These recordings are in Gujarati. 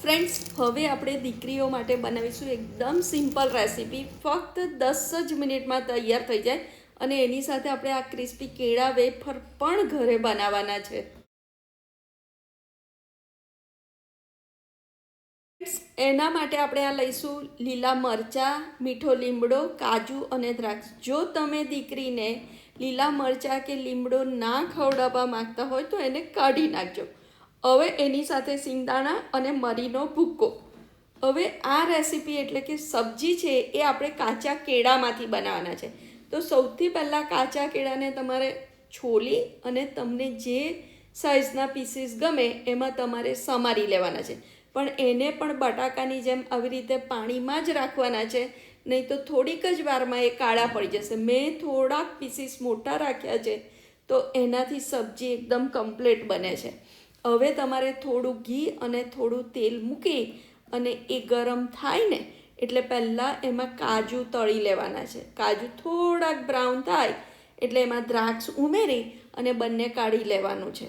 ફ્રેન્ડ્સ, હવે આપણે દીકરીઓ માટે બનાવીશું એકદમ સિમ્પલ રેસીપી. ફક્ત 10 જ મિનિટમાં તૈયાર થઈ જાય અને એની સાથે આપણે આ ક્રિસ્પી કેળા વેફર પણ ઘરે બનાવવાના છે. એના માટે આપણે આ લઈશું લીલા મરચાં, મીઠો લીમડો, કાજુ અને દ્રાક્ષ. જો તમે દીકરીને લીલા મરચાં કે લીમડો ના ખવડાવવા માંગતા હોય તો એને કાઢી નાખજો. હવે એની સાથે સિંગદાણા અને મરીનો ભૂક્કો. હવે આ રેસીપી એટલે કે સબ્જી છે એ આપણે કાચા કેળામાંથી બનાવવાના છે. તો સૌથી પહેલાં કાચા કેળાને તમારે છોલી અને તમને જે સાઇઝના પીસીસ ગમે એમાં તમારે સમારી લેવાના છે. પણ એને પણ બટાકાની જેમ આવી રીતે પાણીમાં જ રાખવાના છે, નહીં તો થોડીક જ વારમાં એ કાળા પડી જશે. મેં થોડાક પીસીસ મોટા રાખ્યા છે તો એનાથી સબ્જી એકદમ કમ્પ્લીટ બને છે. હવે તમારે થોડું ઘી અને થોડું તેલ મૂકી અને એ ગરમ થાય ને એટલે પહેલાં એમાં કાજુ તળી લેવાના છે. કાજુ થોડાક બ્રાઉન થાય એટલે એમાં દ્રાક્ષ ઉમેરી અને બંને કાઢી લેવાનું છે.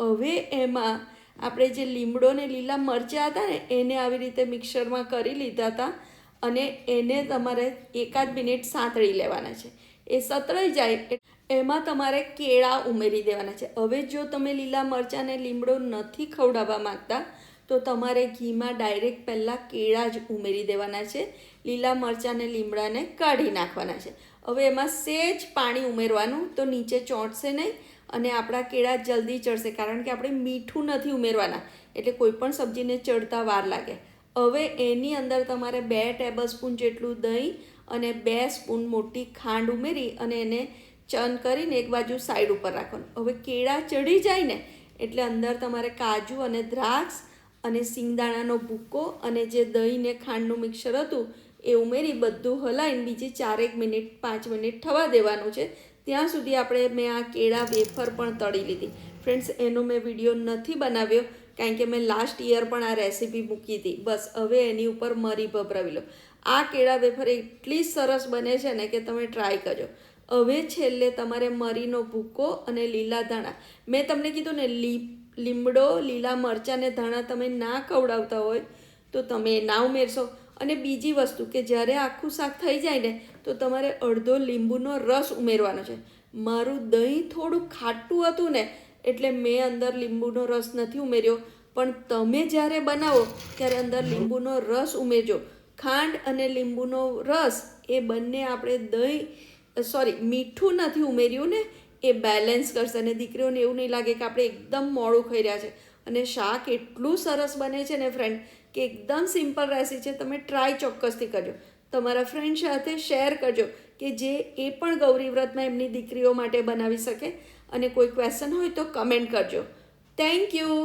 હવે એમાં આપણે જે લીમડો ને લીલા મરચાં હતા ને એને આવી રીતે મિક્સરમાં કરી લીધા હતા અને એને તમારે એકાદ મિનિટ સાંતળી લેવાના છે. એ સતળાઈ જાય એમાં તમારે કેળા ઉમેરી દેવાના છે. હવે જો તમે લીલા મરચાં ને લીમડો નથી ખવડાવવા માંગતા તો તમારે ઘીમાં ડાયરેક્ટ પહેલાં કેળા જ ઉમેરી દેવાના છે. લીલા મરચાં ને લીમડાને કાઢી નાખવાના છે. હવે એમાં સહેજ પાણી ઉમેરવાનું તો નીચે ચોંટશે નહીં અને આપણા કેળા જલ્દી ચડશે, કારણ કે આપણે મીઠું નથી ઉમેરવાના એટલે કોઈ પણ સબ્જીને ચડતા વાર લાગે. હવે એની અંદર તમારે 2 ટેબલસ્પૂન જેટલું દહીં અને 2 સ્પૂન મોટી ખાંડ ઉમેરી અને એને ચર્ન કરીને એક બાજુ સાઈડ ઉપર રાખવાનું. હવે કેળા ચડી જાય ને એટલે અંદર તમારે કાજુ અને દ્રાક્ષ અને સિંગદાણાનો ભૂક્કો અને જે દહીં ને ખાંડનું મિક્સર હતું એ ઉમેરી બધું હલાવીને બીજી 4 મિનિટ 5 મિનિટ થવા દેવાનું છે. ત્યાં સુધી મેં આ કેળા વેફર પણ તળી લીધી. ફ્રેન્ડ્સ, એનો મેં વિડીયો નથી બનાવ્યો કારણ કે મેં લાસ્ટ યર પણ આ રેસીપી મૂકી હતી. બસ હવે એની ઉપર મરી ભભરાવી લો. આ કેળા વેફર એટલી સરસ બને છે ને કે તમે ટ્રાય કરજો. હવે છેલ્લે તમારે મરીનો ભૂક્કો અને લીલા ધાણા, મેં તમને કીધું ને લીમડો, લીલા મરચાં ને ધાણા તમે ના ખવડાવતા હોય તો તમે ના ઉમેરશો. અને બીજી વસ્તુ કે જ્યારે આખું શાક થઈ જાય ને તો તમારે અડધો લીંબુનો રસ ઉમેરવાનો છે. મારું દહીં થોડું ખાટું હતું ને એટલે મેં અંદર લીંબુનો રસ નથી ઉમેર્યો, પણ તમે જ્યારે બનાવો ત્યારે અંદર લીંબુનો રસ ઉમેરજો. ખાંડ અને લીંબુનો રસ એ બંને આપણે મીઠું નથી ઉમેર્યું ને એ બેલેન્સ કરશે અને દીકરીઓને એવું નહીં લાગે કે આપણે એકદમ મોડું ખાઈ રહ્યા છે. અને શાક એટલું સરસ બને છે ને ફ્રેન્ડ કે એકદમ સિમ્પલ રેસીપી છે. તમે ટ્રાય ચોક્કસથી કરજો. તમારા ફ્રેન્ડ સાથે શેર કરજો કે જે એ પણ ગૌરી વ્રતમાં એમની દીકરીઓ માટે બનાવી શકે. અને કોઈ ક્વેશ્ચન હોય તો કમેન્ટ કરજો. Thank you.